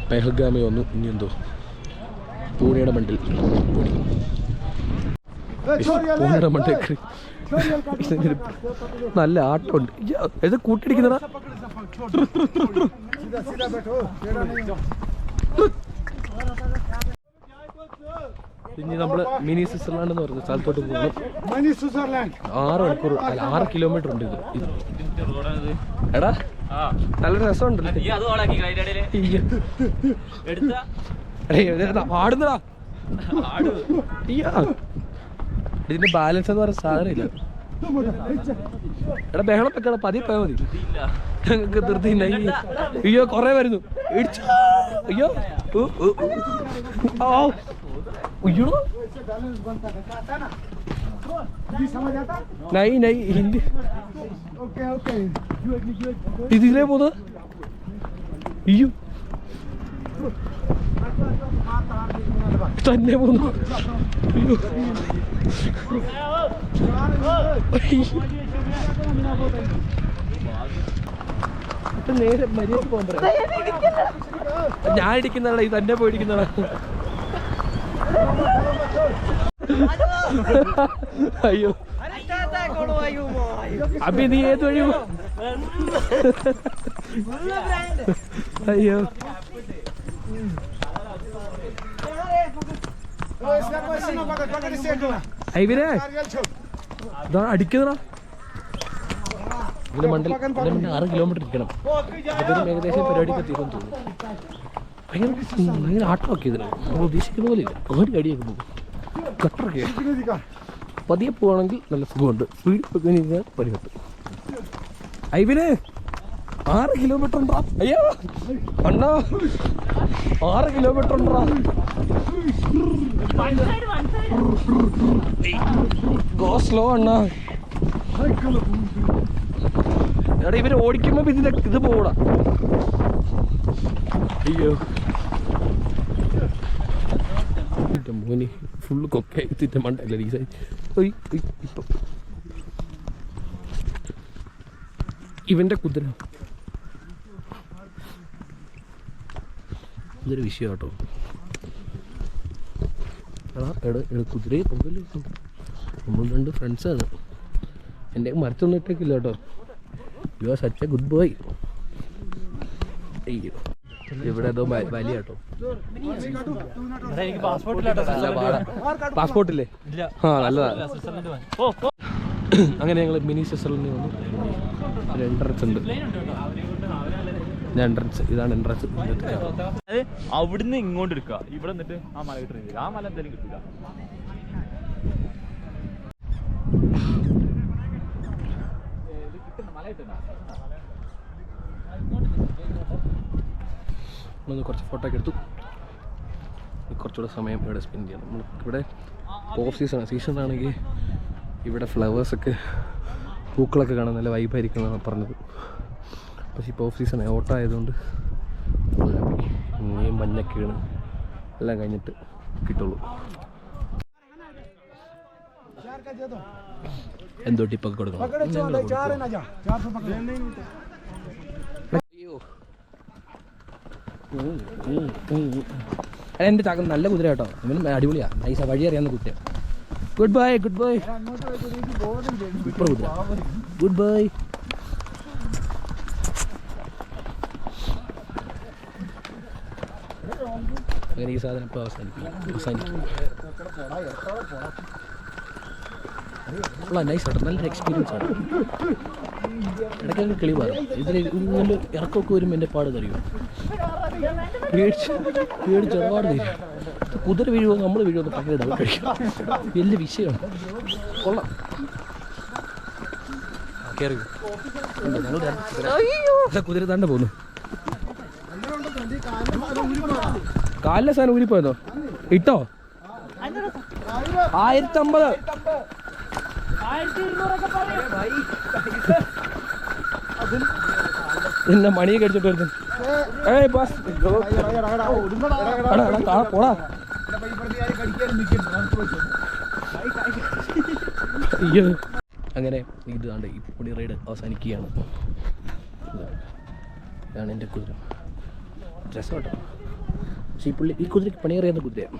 പെഹൽഗാമി വന്നു. ഇനി എന്തോ പൂനെയുടെ മണ്ടിൽ പൂനെയുടെ മണ്ടിൽ നല്ല ആട്ടമുണ്ട്. ഇത് കൂട്ടിടിക്കുന്നതാ. ഇനി നമ്മള് മിനി സ്വിറ്റ്സർലാൻഡ് എന്ന് പറഞ്ഞ സ്ഥലത്തോട്ട് പോകുന്നു. 6 മണിക്കൂർ അല്ല 6 കിലോമീറ്റർ ഉണ്ട് ഇത്. എടാ നല്ല രസമുണ്ട്. ആടുന്നടാ. ഇതിന്റെ ബാലൻസ് എന്ന് പറയുന്ന സാധനം ഇല്ല. എടാ ബഹളം വെക്കണം, പതിയെ പോയാൽ മതി. ഞങ്ങൾക്ക് ധൃതി. അയ്യോ കൊറേ വരുന്നു. അയ്യോ അയ്യോ നൈ നൈ ഹിന്ദി ഇതിലേ പോകുന്നത്. അയ്യോ തന്നെ പോകുന്നു. നേരെ മര്യാദ പോകാൻ പറയാം. ഞാൻ ഇടിക്കുന്നതാ, ഇത് തന്നെ പോയിടിക്കുന്നതാ. അയ്യോ അഭി നീ ഏത് വഴി? അയ്യോ ഐവിനെ അടിക്കുന്നതാ. ഇതിന്റെ മണ്ടൽ 6 കിലോമീറ്റർ ഇരിക്കണം. അപ്പോഴത്തേക്കും ഏകദേശം പരിപാടിയൊക്കെ തീരുമെന്ന് തോന്നുന്നു. ഭയങ്കര ആട്ടമൊക്കെ ഇതിന് നമ്മൾ ഉദ്ദേശിക്കുന്ന പോലെ ഇല്ല. ഒരു അടിയൊക്കെ പോകും. കട്ടറൊക്കെ പതിയെ പോവാണെങ്കിൽ നല്ല സുഖമുണ്ട്. സ്പീഡ് പോയി പരിഹത്തു. ഐവിന് 6 കിലോമീറ്റർ ഉണ്ടാ. അയ്യോ അണ്ണാ 6 കിലോമീറ്റർ ഉണ്ടാ. ഗോ സ്ലോ അണ്ണാ. എടാ ഇവര് ഓടിക്കുമ്പോ ഇതിന്റെ ഇത് പോടാ. അയ്യോ മോനി ഫുള്ള് കൊക്കെ തിറ്റ മണ്ടല്ലേ ഈ സൈഡ്. ഇപ്പൊ ഇവന്റെ കുതിര ഇതൊരു വിഷയം കേട്ടോ. കുതിരയെ പോകല്ലേ. നമ്മൾ 2 ഫ്രണ്ട്സാണ്. എൻ്റെ മരത്തൊന്നും ഇട്ടേക്കില്ല കേട്ടോ. You are such A good boy. അയ്യോ ഇവിടെ ഏതോ വലിയ കേട്ടോ. പാസ്പോർട്ടില്ലേ? ആ നല്ലതാ. അങ്ങനെ ഞങ്ങൾ മിനി സ്വിറ്റ്സർലൻഡിൽ വന്നു. ഒരു എൻട്രൻസ് ഉണ്ട്. എൻട്രൻസ് ഇതാണ് എൻട്രൻസ്. അവിടുന്ന് ഇങ്ങോട്ട് എടുക്കുക. ഇവിടെ നിന്നിട്ട് ആ മല കിട്ടുന്നില്ല. ആ മല എന്തായാലും കിട്ടില്ല. നമ്മളൊന്ന് കുറച്ച് ഫോട്ടോ ഒക്കെ എടുത്തു. കുറച്ചുകൂടെ സമയം ഇവിടെ സ്പെൻഡ് ചെയ്യണം. നമ്മളിവിടെ ഓഫ് സീസൺ ആണെങ്കിൽ ഇവിടെ ഫ്ലവേഴ്സൊക്കെ പൂക്കളൊക്കെ കാണാൻ നല്ല വൈബായിരിക്കും എന്നാണ് പറഞ്ഞത്. പക്ഷേ ഇപ്പോൾ ഓഫ് സീസൺ ഓട്ടം ആയതുകൊണ്ട് ഇനിയും മഞ്ഞൊക്കെ വീണ് എല്ലാം കഴിഞ്ഞിട്ട് കിട്ടുള്ളൂ. എന്തോ ടിപ്പൊക്കെ കൊടുക്കണം. എൻ്റെ ചാക്ക നല്ല കുതിര കേട്ടോ. ഇവന് അടിപൊളിയാ. നൈസ വഴി അറിയാവുന്ന കുതിര. Good bye good bye. Super കുതിര. Good bye. അങ്ങനെ ഈ സാധനം ഇപ്പോൾ അവസാനിക്കും. നൈസ് ആട്ടോ. നല്ലൊരു എക്സ്പീരിയൻസ് ആണ്. ഇടയ്ക്കൊക്കെ കിളി മാറും. ഇതിൽ ഇങ്ങനെ ഇറക്കമൊക്കെ വരുമ്പോൾ എൻ്റെ പാട് തരുമോ? പേടിച്ച് ഒരുപാട് തരും. കുതിര വീഴുമോ നമ്മൾ വീഴുമോ ഭയങ്കര ഡൗട്ട് കഴിക്കും. വലിയ വിഷയമാണ്. കൊള്ളാം. കയറി കുതിര തന്നെ പോന്നു. കാലിലെ സാധനം ഊരിപ്പോയതോ? ഇട്ടോ 1050. പിന്നെ മണിയൊക്കെ അടിച്ചിട്ട് വരുന്നു. പോടാ. അയ്യോ അങ്ങനെ ഇതാണ്ട് ഈ പൊടി റൈഡ് അവസാനിക്കുകയാണ്. ഇതാണ് എൻ്റെ കുതിര. രസമാട്ടോ. പക്ഷേ ഈ കുതിരയ്ക്ക് പണിയറിയാവുന്ന കുതിരയാണ്.